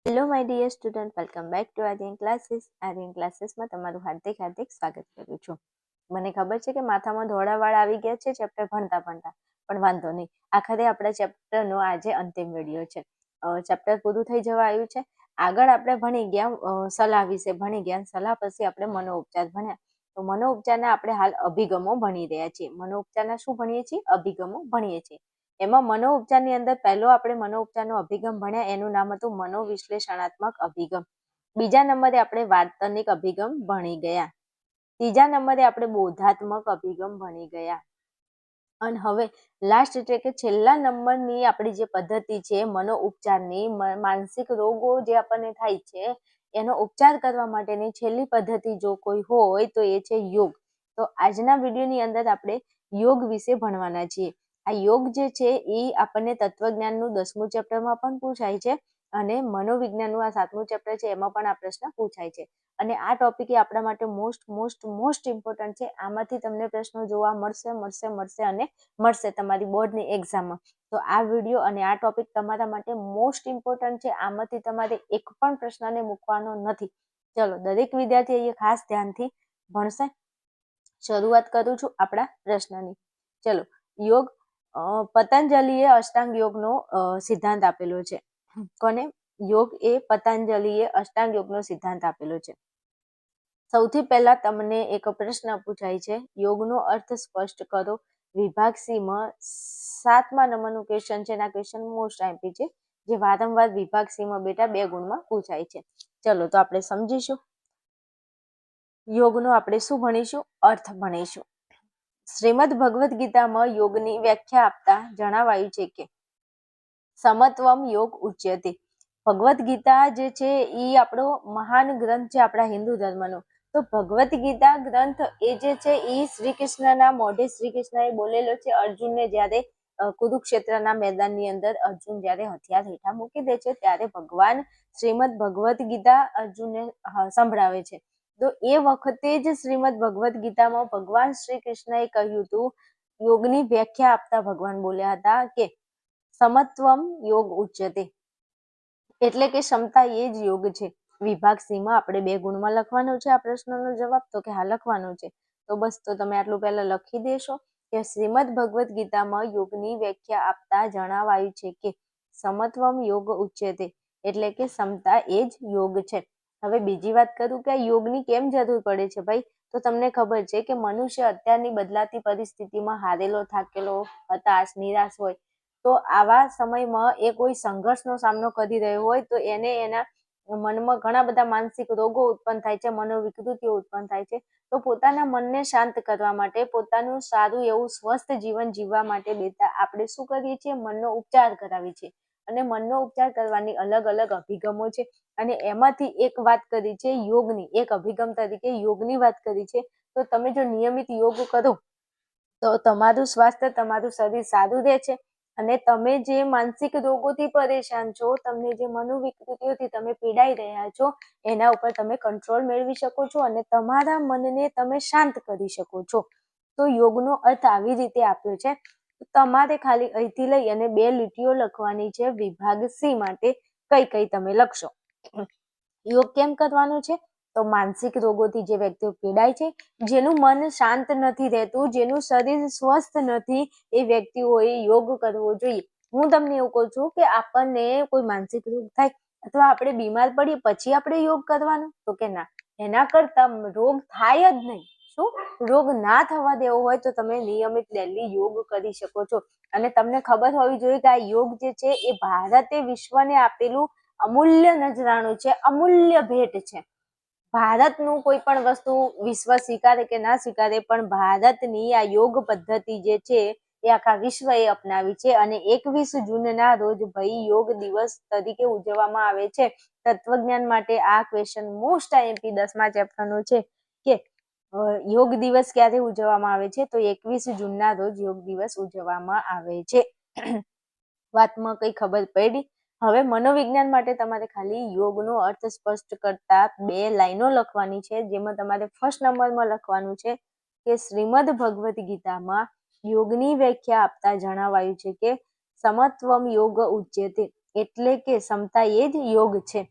Hello my dear student, welcome back to Aryan classes. Aryan ક્લાસીસમાં તમારું હાર્દિક સ્વાગત કરું છું. મને ખબર છે કે માથામાં ધોળાવાળ આવી ગયા છે ચેપ્ટર ભણતા ભણતા, પણ વાંધો નહીં. આખરે આપણા ચેપ્ટરનો આજે અંતિમ વિડીયો છે. ચેપ્ટર પૂરું થઈ જવા આવ્યું છે. આગળ આપણે ભણી ગયા સલાહ વિશે ભણી ગયા. સલાહ પછી આપણે મનોઉપચાર ભણ્યા. તો મનોઉપચારના આપણે હાલ અભિગમો ભણી રહ્યા છીએ. મનોઉપચારના શું ભણીએ છીએ? અભિગમો ભણીએ છીએ. એમાં મનોઉપચારની અંદર પહેલો આપણે મનોઉપચારનો અભિગમ ભણ્યા, એનું નામ હતું મનોવિશ્લેષણાત્મક અભિગમ. બીજા નંબરે આપણે વાર્તનિક અભિગમ ભણી ગયા. ત્રીજા નંબરે આપણે બોધાત્મક અભિગમ ભણી ગયા. અને હવે લાસ્ટ એટલે કે છેલ્લા નંબરની આપણી જે પદ્ધતિ છે મનોઉપચારની, માનસિક રોગો જે આપણને થાય છે એનો ઉપચાર કરવા માટેની છેલ્લી પદ્ધતિ જો કોઈ હોય તો એ છે યોગ. તો આજના વિડીયોની અંદર આપણે યોગ વિશે ભણવાના છીએ. આ યોગ જે છે એ આપણને તત્વજ્ઞાનનું 10મું ચેપ્ટરમાં પણ પૂછાય છે અને મનોવિજ્ઞાનનું આ 7મું ચેપ્ટર છે એમાં પણ આ પ્રશ્ન પૂછાય છે. અને આ ટોપિક એ આપણા માટે મોસ્ટ ઇમ્પોર્ટન્ટ છે. આમાંથી તમને પ્રશ્નો જોવા મળશે અને મળશે તમારી બોર્ડની એક્ઝામમાં. તો આ વિડીયો અને આ ટોપિક તમારા માટે મોસ્ટ ઇમ્પોર્ટન્ટ છે. આમાંથી તમારે એક પણ પ્રશ્નને મૂકવાનો નથી. ચલો, દરેક વિદ્યાર્થી અહીંયા ખાસ ધ્યાનથી ભણશે. શરૂઆત કરું છું આપણા પ્રશ્નની. ચલો, યોગ પતંજલિએ અષ્ટાંગ યોગનો સિદ્ધાંત આપેલો છે. કોને? યોગ એ પતંજલિએ અષ્ટાંગ યોગનો સિદ્ધાંત આપેલો છે. સૌથી પહેલા તમને એક પ્રશ્ન પૂછાય છે, યોગનો અર્થ સ્પષ્ટ કરો. વિભાગ સી માં 7મા નંબરનું ક્વેશ્ચન છે. એના ક્વેશ્ચન મોસ્ટ આઈમ્પી છે, જે વારંવાર વિભાગ સી માં બેટા 2 ગુણમાં પૂછાય છે. ચલો, તો આપણે સમજીશું. યોગનો આપણે શું ભણીશું? અર્થ ભણીશું. શ્રીમદ ભગવદ્ ગીતામાં યોગની વ્યાખ્યા આપતા જણાવાયું છે કે સમત્વમ યોગ ઉચ્યતે. ભગવદ્ ગીતા જે છે એ આપણો મહાન ગ્રંથ છે આપણા હિન્દુ ધર્મનો. તો ભગવદ્ ગીતા ગ્રંથ એ જે છે એ શ્રી કૃષ્ણના મોઢે શ્રી કૃષ્ણએ બોલેલો છે. અર્જુનને જ્યારે કુરુક્ષેત્રના મેદાનની અંદર અર્જુન જ્યારે હથિયાર હેઠા મૂકી દે છે ત્યારે ભગવાન શ્રીમદ ભગવદ્ ગીતા અર્જુનને સંભળાવે છે. તો એ વખતે જ શ્રીમદ ભગવદ્ ગીતામાં ભગવાન શ્રી કૃષ્ણએ કહ્યું હતું, યોગની વ્યાખ્યા આપતા ભગવાન બોલ્યા હતા કે સમત્વમ યોગ ઉચ્યતે, એટલે કે ક્ષમતા એ જ યોગ છે. વિભાગ સી માં આપણે 2 ગુણમાં લખવાનો છે આ પ્રશ્નનો જવાબ. તો કે હા, લખવાનો છે. તો બસ, તો તમે આટલું પહેલા લખી દેશો કે શ્રીમદ ભગવદ્ ગીતામાં યોગની વ્યાખ્યા આપતા જણાવાયું છે કે સમત્વમ યોગ ઉચ્યતે, એટલે કે ક્ષમતા એ જ યોગ છે. હવે બીજી વાત કરું કે આ યોગની કેમ જરૂર પડે છે ભાઈ? તો તમને ખબર છે કે મનુષ્ય અત્યારની બદલાતી પરિસ્થિતિમાં હારેલો, થાકેલો, હતાશ, નિરાશ હોય, તો આવા સમયમાં એ કોઈ સંઘર્ષનો સામનો કરી રહ્યો હોય તો એને એના મનમાં ઘણા બધા માનસિક રોગો ઉત્પન્ન થાય છે, મનોવિકૃતિઓ ઉત્પન્ન થાય છે. તો પોતાના મનને શાંત કરવા માટે, પોતાનું સારું એવું સ્વસ્થ જીવન જીવવા માટે બેટા આપણે શું કરીએ છીએ? મનનો ઉપચાર કરાવીએ છીએ. અને મનનો ઉપચાર કરવાની અલગ અલગ અભિગમો છે. અને એમાંથી એક વાત કરી છે યોગની, એક અભિગમ તરીકે યોગની વાત કરી છે. તો તમે જો નિયમિત યોગ કરો તો તમારું સ્વાસ્થ્ય, તમારું શરીર સારું રહે છે. અને તમે જે માનસિક રોગોથી પરેશાન છો, તમને જે મનોવિકૃતિઓથી તમે પીડાઈ રહ્યા છો, એના ઉપર તમે કંટ્રોલ મેળવી શકો છો અને તમારા મનને તમે શાંત કરી શકો છો. તો યોગનો અર્થ આવી રીતે આપ્યો છે. તમારે ખાલી અહીંથી લઈ અને 2 લીટીઓ લખવાની છે વિભાગ સી માટે. કઈ કઈ તમે લખશો. યોગ કેમ કરવાનો છે? તો માનસિક રોગોથી જે વ્યક્તિઓ પીડાય છે, જેનું મન શાંત નથી રહેતું, જેનું શરીર સ્વસ્થ નથી, એ વ્યક્તિઓએ યોગ કરવો જોઈએ. હું તમને એવું કહું છું કે આપણને કોઈ માનસિક રોગ થાય અથવા આપણે બીમાર પડીએ પછી આપણે યોગ કરવાનો? તો કે ના, એના કરતા રોગ થાય જ નહીં, શું રોગ ના થવા દેવો હોય તો તમે નિયમિત ડેલી યોગ કરી શકો છો. અને તમને ખબર હોવી જોઈએ કે આ યોગ જે છે એ ભારતે વિશ્વને આપેલું અમૂલ્ય નજરાણું છે, અમૂલ્ય ભેટ છે. ભારતનું કોઈ પણ વસ્તુ વિશ્વ સ્વીકારે કે ના સ્વીકારે, પણ ભારતની આ યોગ પદ્ધતિ જે છે એ આખા વિશ્વએ અપનાવી છે. અને 21 જૂનના રોજ ભાઈ યોગ દિવસ તરીકે ઉજવવામાં આવે છે. તત્વજ્ઞાન માટે આ ક્વેશ્ચન મોસ્ટ આઈએમપી 10મા ચેપ્ટરનો છે કે યોગ દિવસ ક્યારે ઉજવવામાં આવે છે? તો 21 જૂનના રોજ યોગ દિવસ ઉજવવામાં આવે છે. વાતમાં કઈ ખબર પડી? હવે મનોવિજ્ઞાન માટે તમારે ખાલી યોગનો અર્થ સ્પષ્ટ કરતા 2 લાઈનો લખવાની છે, જેમાં તમારે ફર્સ્ટ નંબરમાં લખવાનું છે કે શ્રીમદ ભગવદ્ ગીતામાં યોગની વ્યાખ્યા આપતા જણાવાયું છે કે સમત્વમ યોગ ઉચ્યતે, એટલે કે ક્ષમતા એ જ યોગ છે.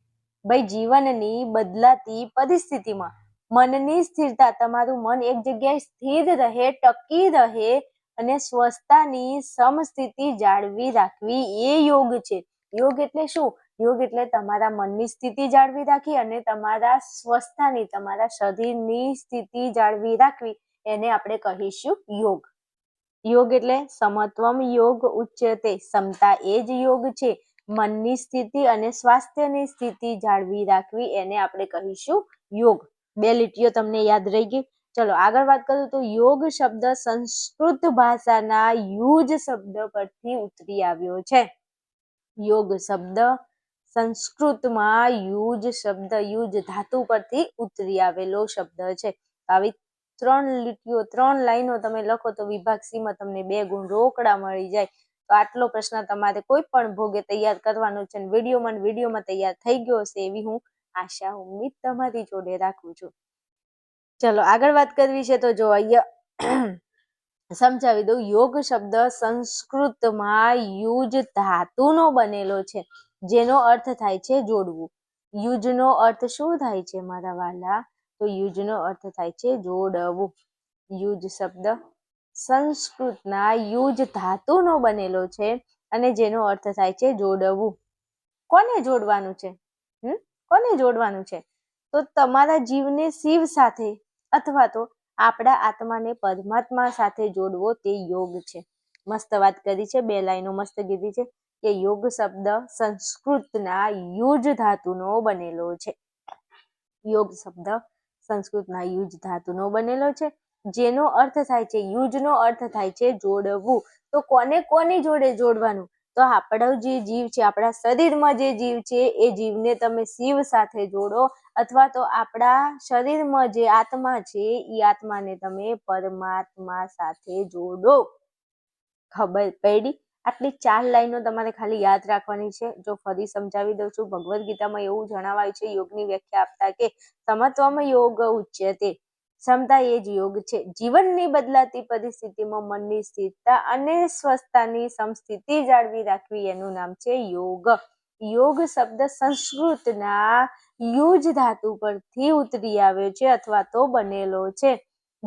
ભાઈ જીવનની બદલાતી પરિસ્થિતિમાં મનની સ્થિરતા, તમારું મન એક જગ્યાએ સ્થિર રહે, ટકી રહે અને સ્વસ્થતાની સમસ્થિતિ જાળવી રાખવી એ યોગ છે. યોગ એટલે શું? યોગ એટલે તમારા મનની સ્થિતિ જાળવી રાખી અને તમારા સ્વસ્થતાની, તમારા શરીરની સ્થિતિ જાળવી રાખવી, એને આપણે કહીશું યોગ. યોગ એટલે સમત્વમ યોગ ઉચ્યતે, ક્ષમતા એ જ યોગ છે. મનની સ્થિતિ અને સ્વાસ્થ્યની સ્થિતિ જાળવી રાખવી, એને આપણે કહીશું યોગ. 2 લીટીઓ તમને યાદ રહી ગઈ. ચલો આગળ વાત કરું તો યોગ શબ્દ સંસ્કૃત ભાષાના યુજ શબ્દ પરથી ઉતરી આવ્યો છે. યોગ શબ્દ સંસ્કૃતમાં યુજ શબ્દ, યુજ ધાતુ પરથી ઉતરી આવેલો શબ્દ છે. આવી 3 લીટીઓ, 3 લાઈનો તમે લખો તો વિભાગ સી માં તમને 2 ગુણ રોકડા મળી જાય. તો આટલો પ્રશ્ન તમારે કોઈ પણ ભોગે તૈયાર કરવાનો છે. વિડીયોમાં તૈયાર થઈ ગયો હશે એવી હું આશા ઉમ્મીદ તમારી જોડે રાખું છું. ચલો આગળ વાત કરવી છે તો જો અહીંયા સમજાવી દઉં. યોગ શબ્દ સંસ્કૃતમાં યુજ ધાતુનો બનેલો છે, જેનો અર્થ થાય છે જોડવું. યુજનો અર્થ શું થાય છે મારા વાલા? તો યુજનો અર્થ થાય છે જોડવું. યુજ શબ્દ સંસ્કૃતના યુજ ધાતુનો બનેલો છે અને જેનો અર્થ થાય છે જોડવું. કોને જોડવાનું છે? કોને જોડવાનું છે? તો તમારા જીવને શિવ સાથે અથવા તો આપણા આત્માને પરમાત્મા સાથે જોડવો તે યોગ છે. મસ્ત વાત કરી છે, 2 લાઈનો મસ્ત કીધી છે કે યોગ શબ્દ સંસ્કૃતના યુજ ધાતુનો બનેલો છે. યોગ શબ્દ સંસ્કૃતના યુજ ધાતુનો બનેલો છે, જેનો અર્થ થાય છે, યુજનો અર્થ થાય છે જોડવું. તો કોને કોની જોડે જોડવાનું? તો આપણો જે જીવ છે, આપણા શરીરમાં જે જીવ છે એ જીવને તમે શિવ સાથે જોડો, અથવા તો આપણા શરીરમાં જે આત્મા છે એ આત્માને તમે પરમાત્મા સાથે જોડો. ખબર પડી? આટલી 4 લાઈનો તમારે ખાલી યાદ રાખવાની છે. જો ફરી સમજાવી દઉં છું, ભગવદ્ ગીતામાં એવું જણાવાયું છે યોગની વ્યાખ્યા આપતા કે સમત્વમ યોગ ઉચ્યતે, ક્ષમતા એ જ યોગ છે. જીવનની બદલાતી પરિસ્થિતિમાં મનની સ્થિરતા અને સ્વસ્થતાની સમસ્થિતિ જાળવી રાખવી, એનું નામ છે યોગ. યોગ શબ્દ સંસ્કૃતના યુજ ધાતુ પરથી ઉતરી આવ્યો છે અથવા તો બનેલો છે,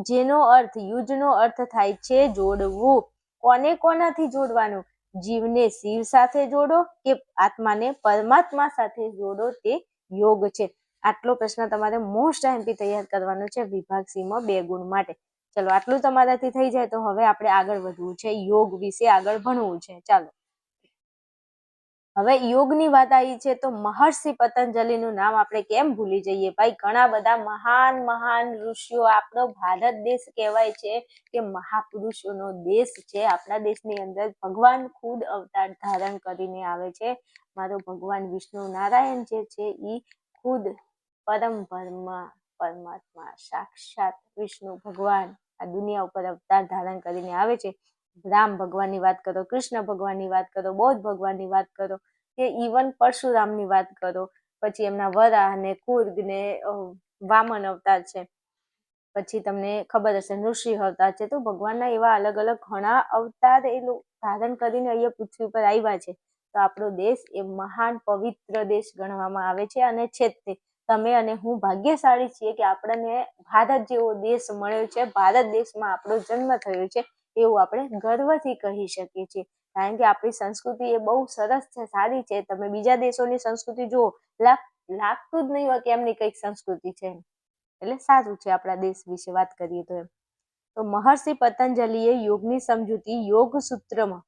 જેનો અર્થ, યુજનો અર્થ થાય છે જોડવું. કોને કોનાથી જોડવાનું? જીવને શિવ સાથે જોડો કે આત્માને પરમાત્મા સાથે જોડો, તે યોગ છે. આટલો પ્રશ્ન તમારે મોસ્ટ આઈએમપી તૈયાર કરવાનો છે વિભાગ સી માં 2 ગુણ માટે. ચલો આટલું તમારાથી થઈ જાય તો હવે આપણે આગળ વધવું છે, યોગ વિશે આગળ ભણવું છે. ચાલો હવે યોગની વાત આવી છે તો મહર્ષિ પતંજલિનું નામ આપણે કેમ ભૂલી જઈએ ભાઈ? ઘણા બધા મહાન મહાન ઋષિઓ, આપણો ભારત દેશ કહેવાય છે કે મહાપુરુષોનો દેશ છે. આપણા દેશની અંદર ભગવાન ખુદ અવતાર ધારણ કરીને આવે છે. મારો ભગવાન વિષ્ણુ નારાયણ જે છે એ ખુદ પરમાત્મા સાક્ષાત વિષ્ણુ ભગવાન આ દુનિયા ઉપર અવતાર ધારણ કરીને આવે છે. રામ ભગવાનની વાત કરો, કૃષ્ણ ભગવાનની વાત કરો, બૌદ્ધ ભગવાનની વાત કરો, કે ઇવન પરશુરામની વાત કરો, પછી એમના વરાહ ને કુર્ગ ને વામન અવતાર છે, પછી તમને ખબર હશે નૃસિંહ અવતાર છે. તો ભગવાનના એવા અલગ અલગ ઘણા અવતાર એ ધારણ કરીને અહીંયા પૃથ્વી પર આવ્યા છે. તો આપણો દેશ એ મહાન પવિત્ર દેશ ગણવામાં આવે છે અને છે તે તમે અને હું ભાગ્યશાળી છીએ કે આપણને ભારત જેવો દેશ મળ્યો છે. ભારત દેશમાં આપણો જન્મ થયો છે એવું આપણે ગર્વથી કહી શકીએ છીએ. કારણ કે આપણી સંસ્કૃતિ એ બહુ સરસ છે, સારી છે. તમે બીજા દેશોની સંસ્કૃતિ જુઓ, લાગતું જ નહીં હોય કે એમની કઈક સંસ્કૃતિ છે. એટલે સારું છે આપણા દેશ વિશે વાત કરીએ તો એમ. તો મહર્ષિ પતંજલિએ યોગની સમજૂતી યોગ સૂત્રમાં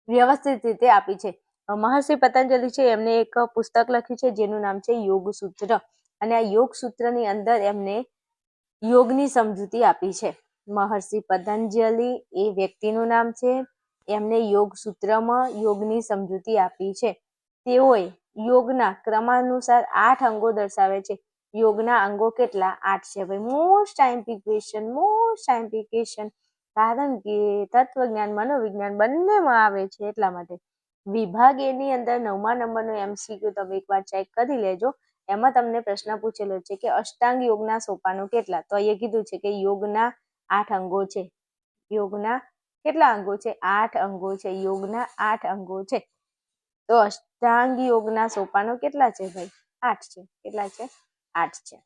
વ્યવસ્થિત રીતે આપી છે. મહર્ષિ પતંજલિ છે એમને એક પુસ્તક લખ્યું છે જેનું નામ છે યોગ સૂત્ર, અને આ યોગ સૂત્રની અંદર એમને યોગની સમજૂતી આપી છે. મહર્ષિ પતંજલિ એ વ્યક્તિનું નામ છે. એમને યોગ સૂત્રમાં યોગની સમજૂતી આપી છે. તેઓએ યોગના ક્રમાનુસાર 8 અંગો દર્શાવે છે. યોગના અંગો કેટલા? 8 છે ભાઈ. મોસ્ટ આઈએમપી ક્વેશ્ચન, કારણ કે તત્વજ્ઞાન મનોવિજ્ઞાન બંનેમાં આવે છે એટલા માટે. વિભાગ એ ની અંદર 9મા નંબરનો MCQ તમે એકવાર ચેક કરી લેજો. એમાં તમને પ્રશ્ન પૂછેલો છે કે અષ્ટાંગ યોગના સોપાનો કેટલા? તો અહીંયા કીધું છે કે યોગના 8 અંગો છે. યોગના કેટલા અંગો છે? 8 અંગો છે. યોગના 8 અંગો છે. તો અષ્ટાંગ યોગના સોપાનો કેટલા છે ભાઈ? 8 છે. કેટલા છે? 8 છે.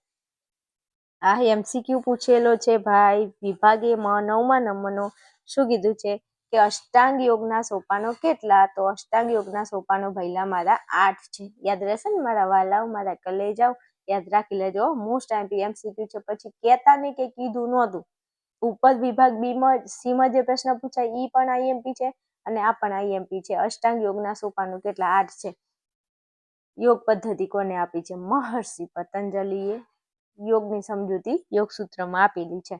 આ MCQ પૂછેલો છે ભાઈ વિભાગે 9મા નંબરનો. શું કીધું છે કે અષ્ટાંગ યોગના સોપાનો કેટલા? તો અષ્ટાંગ યોગના સોપાનો ભઈલા મારા 8 છે. યાદ રહેશે ને મારા વાલાઓ, મારા કલેજાઓ? યાદ રાખી લેજો. મોસ્ટ MCQ છે. પછી કહેતા નહીં કે કીધું નહોતું. ઉપર વિભાગ સી માં જે પ્રશ્ન પૂછાય ઈ પણ IMP છે અને આ પણ IMP છે. અષ્ટાંગ યોગના સોપાનો કેટલા? 8 છે. યોગ પદ્ધતિ કોને આપી છે? મહર્ષિ પતંજલિએ યોગની સમજૂતી યોગ સૂત્રમાં આપેલી છે.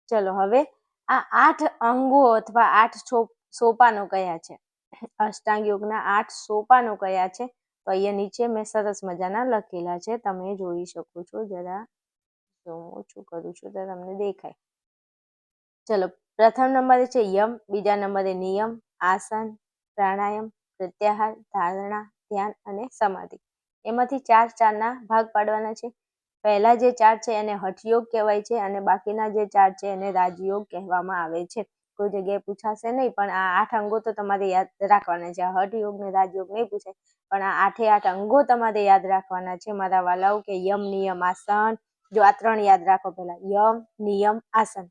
ચલો હવે આ 8 અંગો અથવા 8 સોપાનો કયા છે? અષ્ટાંગ યોગના 8 સોપાનો કયા છે? તો અહીંયા નીચે મેં સરસ મજાના લખેલા છે, તમે જોઈ શકો છો. જરા ઓછું કરું છું તો તમને દેખાય. ચલો, પ્રથમ નંબરે છે યમ, બીજા નંબરે નિયમ, આસન, પ્રાણાયામ, પ્રત્યાહાર, ધારણા, ધ્યાન અને સમાધિ. એમાંથી 4 ના ભાગ પાડવાના છે. પહેલા જે 4 છે એને હઠયોગ કહેવાય છે અને બાકીના જે 4 છે એને રાજયોગ કહેવામાં આવે છે. કોઈ જગ્યાએ પૂછાશે નહીં, પણ આ 8 અંગો તો તમારે યાદ રાખવાના છે. હઠયોગ ને રાજયોગ નહીં પૂછાય, પણ આ 8 અંગો તમારે યાદ રાખવાના છે મારા વાલાઓ. કે યમ, નિયમ, આસન. જો આ 3 યાદ રાખો. પહેલા યમ, નિયમ, આસન,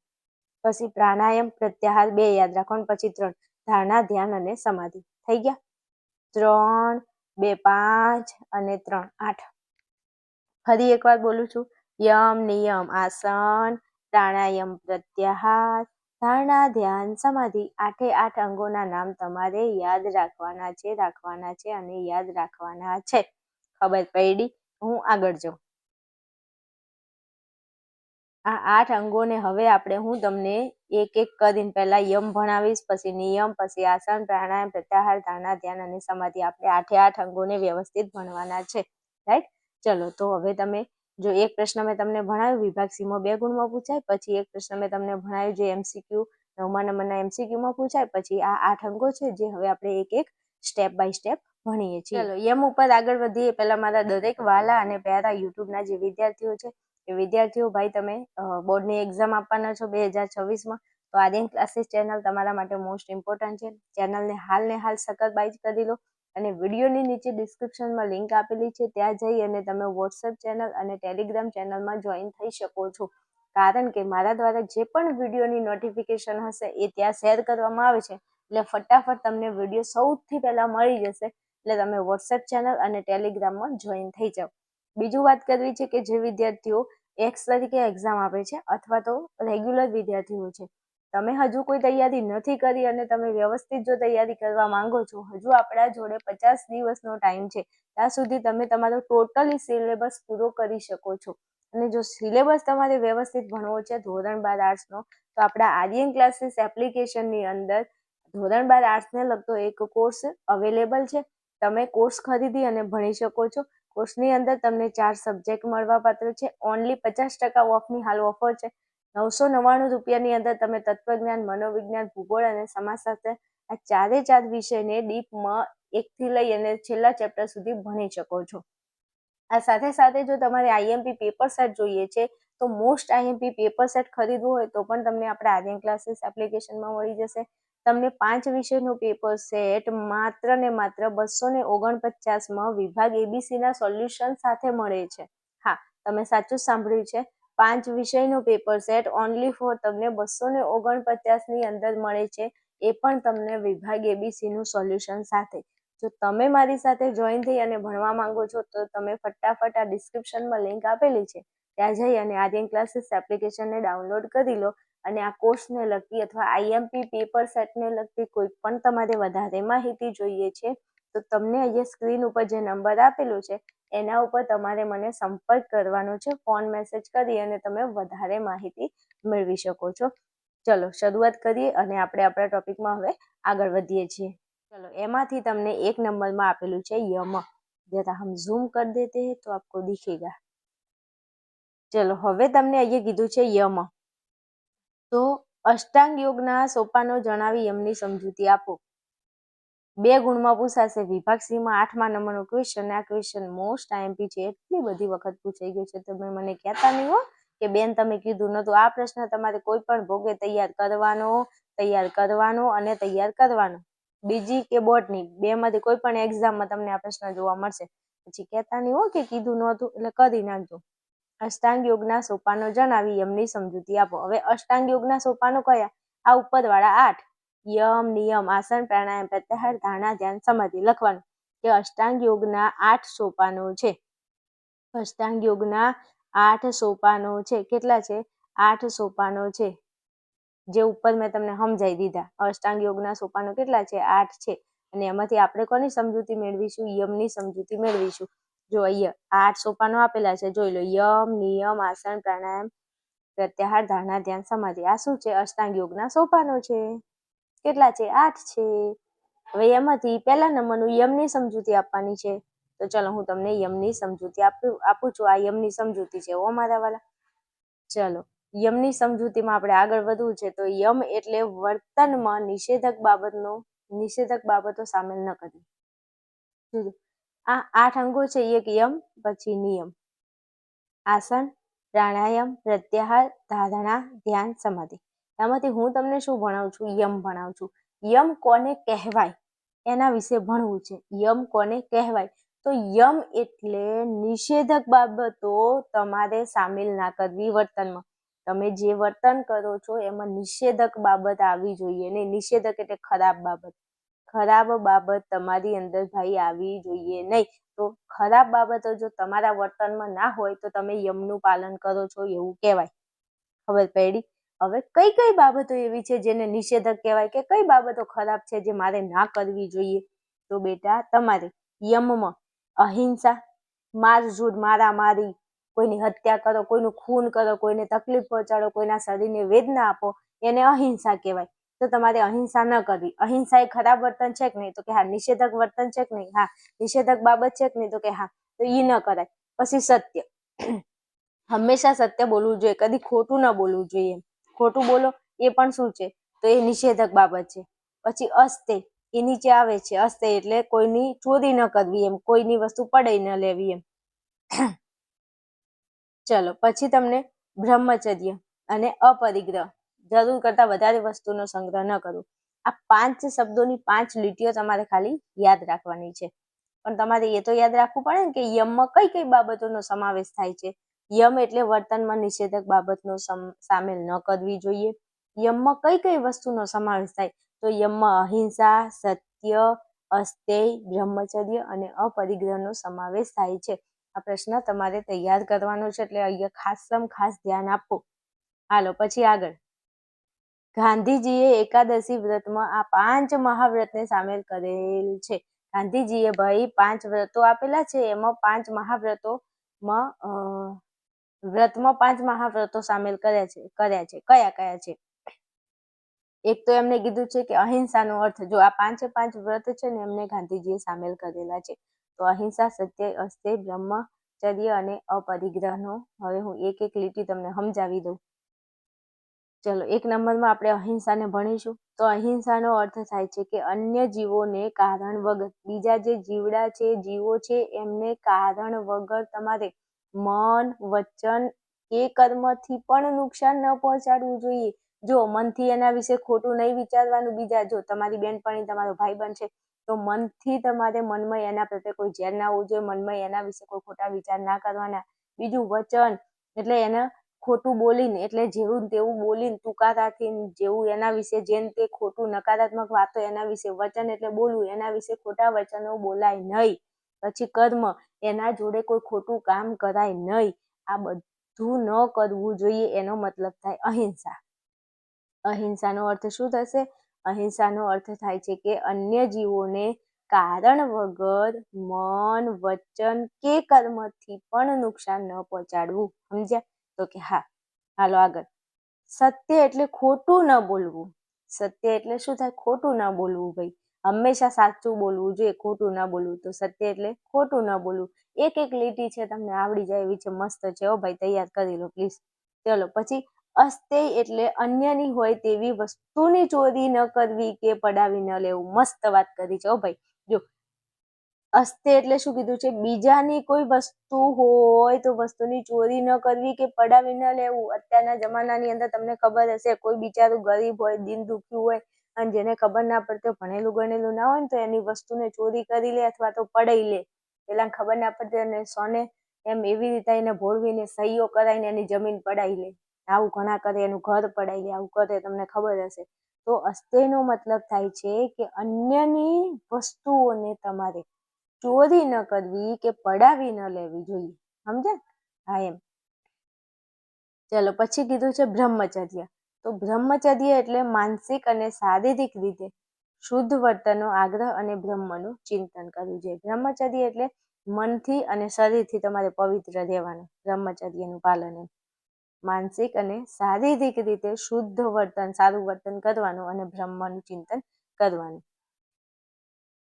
પછી પ્રાણાયામ, પ્રત્યાહાર 2 યાદ રાખો, પછી 3 ધારણા, ધ્યાન અને સમાધિ. થઈ ગયા 3, 2 5 અને 3 8. ફરી એકવાર બોલું છું. યમ, નિયમ, આસન, પ્રાણાયામ, પ્રત્યાહાર, ધારણા, ધ્યાન, સમાધિ. 8 અંગોના નામ તમારે યાદ રાખવાના છે અને યાદ રાખવાના છે. ખબર પડી? હું આગળ જાઉં. આ 8 અંગોને હવે હું તમને એક એક કરીને પહેલા યમ ભણાવીશ, પછી નિયમ, પછી આસન, પ્રાણાયામ, પ્રત્યાહાર, ધારણા, ધ્યાન અને સમાધિ. આપણે 8 અંગોને વ્યવસ્થિત ભણવાના છે. રાઈટ? ચલો, તો હવે તમે જો એક પ્રશ્ન મેં તમને ભણાવ્યો વિભાગ સીમાં 2 ગુણમાં પૂછાય, પછી એક પ્રશ્ન મેં તમને ભણાવ્યો જે MCQ 9મા નંબરના MCQ માં પૂછાય, પછી આ 8 અંગો છે જે હવે આપણે એક એક સ્ટેપ બાય સ્ટેપ ભણીએ છીએ. ચલો, યમ ઉપર આગળ વધીએ પહેલા મારા દરેક વાલા અને પ્યારા યુટ્યુબના જે વિદ્યાર્થીઓ છે એ વિદ્યાર્થીઓ ભાઈ, તમે બોર્ડની એક્ઝામ આપવાના છો 2026માં, તો આર્યન ક્લાસીસ ચેનલ તમારા માટે મોસ્ટ ઇમ્પોર્ટન્ટ છે. ચેનલને હાલ સબસ્ક્રાઇબ કરી લો અને વિડીયોની નીચે ડિસ્ક્રિપ્શનમાં લિંક આપેલી છે, ત્યાં જઈ અને તમે વોટ્સએપ ચેનલ અને ટેલિગ્રામ ચેનલમાં જોઈન થઈ શકો છો. કારણ કે મારા દ્વારા જે પણ વિડીયોની નોટિફિકેશન હશે એ ત્યાં શેર કરવામાં આવે છે, એટલે ફટાફટ તમને વિડીયો સૌથી પહેલા મળી જશે. એટલે તમે વોટ્સએપ ચેનલ અને ટેલિગ્રામમાં જોઈન થઈ જાઓ. બીજું વાત કરવી છે કે જે વિદ્યાર્થીઓ એક્સ તરીકે એક્ઝામ આપે છે અથવા તો રેગ્યુલર વિદ્યાર્થીઓ છે, તમે હજુ કોઈ તૈયારી નથી કરી અને તમે વ્યવસ્થિત જો તૈયારી કરવા માંગો છો, હજુ આપણા જોડે 50 દિવસનો ટાઈમ છે, ત્યાં સુધી તમે તમારો ટોટલી સિલેબસ પૂરો કરી શકો છો. અને જો સિલેબસ તમારે વ્યવસ્થિત ભણવો છે ધોરણ 12 આર્ટ્સનો, તો આપણા આર્યન ક્લાસીસ એપ્લિકેશનની અંદર ધોરણ 12 આર્ટ્સને લગતો એક કોર્સ અવેલેબલ છે. તમે કોર્સ ખરીદી અને ભણી શકો છો. કોર્સની અંદર તમને 4 સબ્જેક્ટ મળવાપાત્ર છે. ઓનલી 50% ઓફની હાલ ઓફર છે. 999 રૂપિયાની અંદર તમે તત્વજ્ઞાન, મનોવિજ્ઞાન, ભૂગોળ અને સમાજશાસ્ત્ર આ 4 વિષયને ડીપમાં 1 થી લઈ અને છેલ્લા ચેપ્ટર સુધી ભણી શકો છો. આ સાથે જો તમારે IMP પેપર સેટ જોઈએ છે, તો મોસ્ટ IMP પેપર સેટ ખરીદવું હોય તો પણ તમને આપણા આર્યન ક્લાસીસ એપ્લિકેશનમાં મળી જશે. તમને 5 વિષયનું પેપર સેટ માત્ર ને માત્ર 249માં વિભાગ ABCના સોલ્યુશન સાથે મળે છે. હા, તમે સાચું સાંભળ્યું છે. 5 વિષયનું પેપર સેટ ઓનલી ફોર તમને 249ની અંદર મળે છે, એ પણ તમને વિભાગ ABCનું સોલ્યુશન સાથે. જો તમે મારી સાથે જોઈન થઈ અને ભણવા માંગો છો તો તમે ફટાફટ આ ડિસ્ક્રિપ્શનમાં લિંક આપેલી છે, ત્યાં જઈ અને આર્યન ક્લાસીસ એપ્લિકેશનને ડાઉનલોડ કરી લો અને આ કોર્સને લગતી અથવા IMP પેપર સેટને લગતી કોઈ પણ તમારે વધારે માહિતી જોઈએ છે, તો તમને અહીંયા સ્ક્રીન ઉપર જે નંબર આપેલો છે એના ઉપર તમારે મને સંપર્ક કરવાનો છે. ફોન મેસેજ કરી અને તમે વધારે માહિતી મેળવી શકો છો. ચલો, શરૂઆત કરીએ અને આપણે આપણા ટોપિકમાં હવે આગળ વધીએ છીએ. चलो, एमाथी तमने 1 नंबर में आपेलू छे यम. जरा हम जूम कर देते हैं तो आपको दिखेगा. चलो, हवे तमने अहींया कीधुं छे यम. तो अष्टांग योगना सोपानो जणावी यमनी समजूती आपो. 2 गुणमां पूछाशे. विभाग सी में 8मा नंबरनो क्वेश्चन. आ क्वेश्चन मोस्ट IMP छे, એટલી બધી વખત પૂછાઈ ગયો છે. તમે મને કહેતા નહીં હો કે બેન તમે કીધું નતું. આ પ્રશ્ન તમારે કોઈ પણ ભોગે તૈયાર કરવાનો અને તૈયાર કરવાનો. બીજી કે બોટની, બેમાંથી કોઈ પણ એક્ઝામમાં તમને આ પ્રશ્ન જોવા મળશે. પછી કહેતા નહીં હો કે કીધું નહોતું, એટલે કરી નાખજો. અષ્ટાંગ યોગના સોપાનો જણાવી યમની સમજૂતી આપો. હવે અષ્ટાંગ યોગના સોપાનો કયા? આ ઉપરવાળા 8: યમ, નિયમ, આસન, પ્રાણાયામ, પ્રત્યાહાર, ધારણા, ધ્યાન, સમાધિ. લખવાનું કે અષ્ટાંગ યોગના 8 સોપાનો છે. અષ્ટાંગ યોગના 8 સોપાનો છે. કેટલા છે? 8 સોપાનો છે. જે ઉપર મેં તમને સમજાવી દીધા. અષ્ટાંગ યોગના સોપાનો કેટલા છે? 8 છે. અને એમાંથી આપણે કોની સમજૂતી મેળવીશું? યમની સમજૂતી મેળવીશું. જો અહીંયા 8 સોપાનો આપેલા છે, જોઈ લો. યમ, નિયમ, આસન, પ્રાણાયામ, પ્રત્યાહાર, ધારણા, ધ્યાન, સમાધિ. આ શું છે? અષ્ટાંગ યોગના સોપાનો છે. કેટલા છે? 8 છે. હવે એમાંથી પહેલા નંબરનું યમની સમજૂતી આપવાની છે. તો ચલો હું તમને યમની સમજૂતી આપું છું. આ યમની સમજૂતી છે મારા વાલા. ચલો યમની સમજૂતીમાં આપણે આગળ વધવું છે. તો યમ એટલે વર્તનમાં નિષેધક બાબતો સામેલ ન કરવી. આ 8 અંગો છે. એક યમ, પછી નિયમ, આસન, પ્રાણાયામ, પ્રત્યાહાર, ધારણા, ધ્યાન, સમાધિ. એમાંથી હું તમને શું ભણાવું છું? યમ ભણાવું છું. યમ કોને કહેવાય એના વિશે ભણવું છે. યમ કોને કહેવાય? તો યમ એટલે નિષેધક બાબતો તમારે સામેલ ના કરવી વર્તનમાં. તમે જે વર્તન કરો છો એમાં નિષેધક બાબત આવવી જોઈએ નહીં. નિષેધક એટલે ખરાબ બાબત. ખરાબ બાબત તમારી અંદર ભાઈ આવવી જોઈએ નહીં. તો ખરાબ બાબતો જો તમારા વર્તનમાં ના હોય તો તમે યમનું પાલન કરો છો એવું કહેવાય. ખબર પડી? હવે કઈ કઈ બાબતો એવી છે જેને નિષેધક કહેવાય, કે કઈ બાબતો ખરાબ છે જે મારે ના કરવી જોઈએ? તો બેટા તમારે યમમાં અહિંસા, મારઝૂડ, મારામારી, કોઈની હત્યા કરો, કોઈનું ખૂન કરો, કોઈને તકલીફ પહોંચાડો, કોઈના શરીરને વેદના આપો, એને અહિંસા કહેવાય. તો તમારે અહિંસા ન કરવી. અહિંસા એ ખરાબ વર્તન છે કે નહીં? તો કે હા. નિષેધક વર્તન છે કે નહીં? હા. નિષેધક બાબત છે કે નહીં? તો કે હા. તો ઈ ન કરાય. પછી સત્ય, હંમેશા સત્ય બોલવું જોઈએ, કદી ખોટું ન બોલવું જોઈએ. ખોટું બોલો એ પણ શું છે? તો એ નિષેધક બાબત છે. પછી અસ્તે, એ નીચે આવે છે. અસ્તે એટલે કોઈની ચોરી ન કરવી, એમ કોઈની વસ્તુ પડાઈ ન લેવી એમ. ચલો પછી તમને બ્રહ્મચર્ય અને અપરિગ્રહ, જરૂર કરતા વધારે વસ્તુનો સંગ્રહ ન કરવો. આ 5 શબ્દોની 5 લીટીઓ તમારે ખાલી યાદ રાખવાની છે. પણ તમારે એ તો યાદ રાખવું પડે ને કે યમમાં કઈ કઈ બાબતોનો સમાવેશ થાય છે. યમ એટલે વર્તનમાં નિષેધક બાબતનો સામેલ ન કરવી જોઈએ. યમમાં કઈ કઈ વસ્તુનો સમાવેશ થાય? તો યમમાં અહિંસા, સત્ય, અસ્તેય, બ્રહ્મચર્ય અને અપરિગ્રહનો સમાવેશ થાય છે. આ પ્રશ્ન તમારે તૈયાર કરવાનો છે, એટલે અહીંયા ખાસ ધ્યાન આપો. હાલો પછી આગળ. ગાંધીજીએ એકાદશી વ્રતમાં આ 5 મહાવ્રતને સામેલ કરેલ છે. ગાંધીજીએ ભાઈ 5 વ્રતો આપેલા છે. એમાં 5 મહાવ્રતોમાં વ્રતમાં 5 મહાવ્રતો સામેલ કર્યા છે. કયા કયા છે? એક તો એમને કીધું છે કે અહિંસાનો અર્થ, જો આ 5 વ્રત છે ને એમને ગાંધીજીએ સામેલ કરેલા છે. તો અહિંસા, સત્ય, અસ્તેય, બ્રહ્મચર્ય અને અપરિગ્રહનો હવે હું એક એક લીટી તમને સમજાવી દઉં. ચલો 1 નંબરમાં આપણે અહિંસાને ભણીશું. તો અહિંસાનો અર્થ થાય છે કે અન્ય જીવોને કારણ વગર, બીજા જે જીવડા છે, જીવો છે, એમને કારણ વગર તમારે મન, વચન કે કર્મથી પણ નુકસાન ન પહોંચાડવું જોઈએ. જો મનથી એના વિશે ખોટું નહીં વિચારવાનું. બીજા, જો તમારી બેનપણી, તમારો ભાઈબંધ છે, તો મનથી તમારે મનમાં એના પ્રત્યે કોઈ ઝેર ના હોવું જોઈએ. મનમાં એના વિશે કોઈ ખોટા વિચાર ના કરવાના. બીજું વચન એટલે એને ખોટું બોલીને, એટલે જેવું તેવું બોલીને, ટૂંકા રાખીને, જેવું એના વિશે જેમ તે ખોટું નકારાત્મક વાતો એના વિશે. વચન એટલે બોલવું, એના વિશે ખોટા વચનો બોલાય નહીં. પછી કર્મ, એના જોડે કોઈ ખોટું કામ કરાય નહીં. આ બધું ન કરવું જોઈએ. એનો મતલબ થાય અહિંસા. અહિંસાનો અર્થ શું થશે? અહિંસાનો અર્થ થાય છે કે અન્ય જીવોને કારણ વગર મન, વચન કે કર્મથી પણ નુકસાન ન પહોંચાડવું. સમજ્યા? તો કે હા. હાલો આગળ. સત્ય એટલે ખોટું ન બોલવું. સત્ય એટલે શું થાય? ખોટું ન બોલવું ભાઈ. હંમેશા સાચું બોલવું જોઈએ, ખોટું ન બોલવું. તો સત્ય એટલે ખોટું ન બોલવું. એક એક લીટી છે, તમને આવડી જાય એવી છે. મસ્ત છે હો ભાઈ, તૈયાર કરી લો પ્લીઝ. ચલો પછી અસ્તેય એટલે અન્યની હોય તેવી વસ્તુની ચોરી ન કરવી કે પડાવી ન લેવું. મસ્ત વાત કરી છે હો ભાઈ. જો અસ્તે એટલે શું કીધું છે? બીજાની કોઈ વસ્તુ હોય તો વસ્તુની ચોરી ન કરવી કે પડાવી ન લેવું. અત્યારના જમાનાની અંદર તમને ખબર હશે, કોઈ બિચારું ગરીબ હોય, દિન દુખ્યું હોય, અને જેને ખબર ના પડતી ભણેલું ગણેલું ના હોય ને તો એની વસ્તુને ચોરી કરી લે અથવા તો પડાઈ લે. પેલા ખબર ના પડતી અને સોને એમ એવી રીતે એને ભોળવીને સહીઓ કરાવીને એની જમીન પડાઈ લે. આવું ઘણા કરે, એનું ઘર પડાઈ લે, આવું કરે, તમને ખબર હશે. તો અસ્તેયનો મતલબ થાય છે કે અન્યની વસ્તુઓને તમારે ચોરી ન કરવી કે પડાવી ન લેવી જોઈએ. સમજ્યા? હા એમ. ચલો પછી કીધું છે બ્રહ્મચર્ય. તો બ્રહ્મચર્ય એટલે માનસિક અને શારીરિક રીતે શુદ્ધ વર્તનનો આગ્રહ અને બ્રહ્મનું ચિંતન કરવું જોઈએ. બ્રહ્મચર્ય એટલે મનથી અને શરીરથી તમારે પવિત્ર રહેવાનું, બ્રહ્મચર્યનું પાલન. માનસિક અને શારીરિક રીતે શુદ્ધ વર્તન, સારું વર્તન કરવાનું અને બ્રહ્મનું ચિંતન કરવાનું.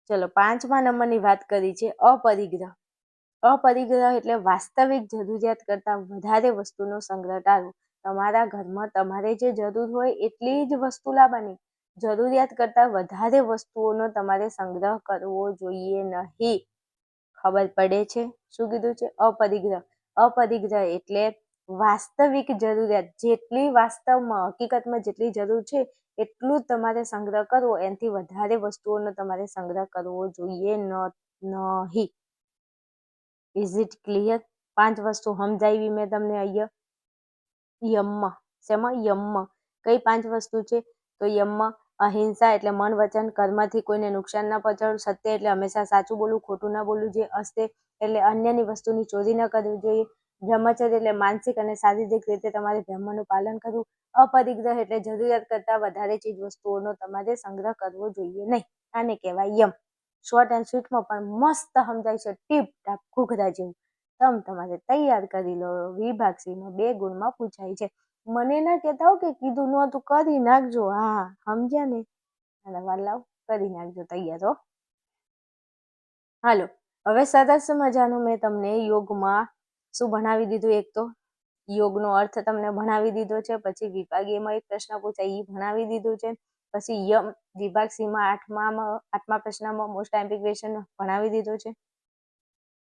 ચલો 5મા નંબરની વાત કરી છે અપરિગ્રહ. અપરિગ્રહ એટલે વાસ્તવિક જરૂરિયાત કરતાં વધારે વસ્તુનો સંગ્રહ ટાળવો. તમારા ઘરમાં તમારે જે જરૂર હોય એટલી જ વસ્તુ લાવવાની, જરૂરિયાત કરતાં વધારે વસ્તુઓનો તમારે સંગ્રહ કરવો જોઈએ નહીં. ખબર પડે છે? શું કીધું છે? અપરિગ્રહ. અપરિગ્રહ એટલે વાસ્તવિક જરૂરિયાત, જેટલી વાસ્તવમાં હકીકતમાં જેટલી જરૂર છે એટલું જ તમારે સંગ્રહ કરવો, એનાથી વધારે વસ્તુઓનો તમારે સંગ્રહ કરવો જોઈએ નહીં. Is it clear? 5 વસ્તુ સમજાવી મેં તમને અહીંયા. યમમાં. શેમાં? યમમાં. કઈ 5 વસ્તુ છે? તો યમમાં અહિંસા એટલે મન, વચન, કર્મથી કોઈને નુકસાન ના પહોંચાડવું. સત્ય એટલે હંમેશા સાચું બોલવું, ખોટું ના બોલવું જોઈએ. અસ્તે એટલે અન્યની વસ્તુની ચોરી ન કરવી જોઈએ. બ્રહ્મચર્ય એટલે માનસિક અને શારીરિક રીતે તમારે બ્રહ્મનું પાલન કરવું. અપરિગ્રહ એટલે જરૂરિયાત કરતાં વધારે ચીજ વસ્તુઓનો તમારે સંગ્રહ કરવો જોઈએ નહીં. આને કહેવાય યમ. શોર્ટ એન્ડ સ્વીટમાં પણ મસ્ત સમજાય છે, ટીપ ટાપ ઘૂઘરા જેવું. તમારે તૈયાર કરી લો. વિભાગ સીમાં 2 ગુણમાં પૂછાય છે. મને ના કહેતા હો કે કીધું નહોતું, કરી નાખજો. હા સમજ્યા ને? અને વાલાવ કરી નાખજો તૈયાર. હો હાલો, હવે સરસ મજાનું મેં તમને યોગમાં શું ભણાવી દીધું. એક તો યોગનો અર્થ તમને ભણાવી દીધો છે. પછી વિભાગીયમાં એક પ્રશ્ન પૂછાય એ ભણાવી દીધું છે. પછી યમ વિભાગ સીમાં 8મા પ્રશ્નમાં મોસ્ટ આઈમ્પી ક્વેશ્ચન ભણાવી દીધો છે.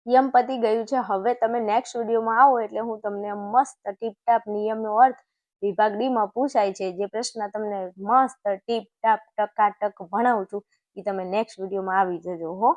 યમ પતી ગયું છે. હવે તમે નેક્સ્ટ વિડીયોમાં આવો એટલે હું તમને મસ્ત ટીપટાપ નિયમનો અર્થ વિભાગ ડીમાં પૂછાય છે, જે પ્રશ્ન તમને મસ્ત ટીપટાપ ટકાટક ભણાવું છું, એ તમે નેક્સ્ટ વિડીયોમાં આવી જજો. હો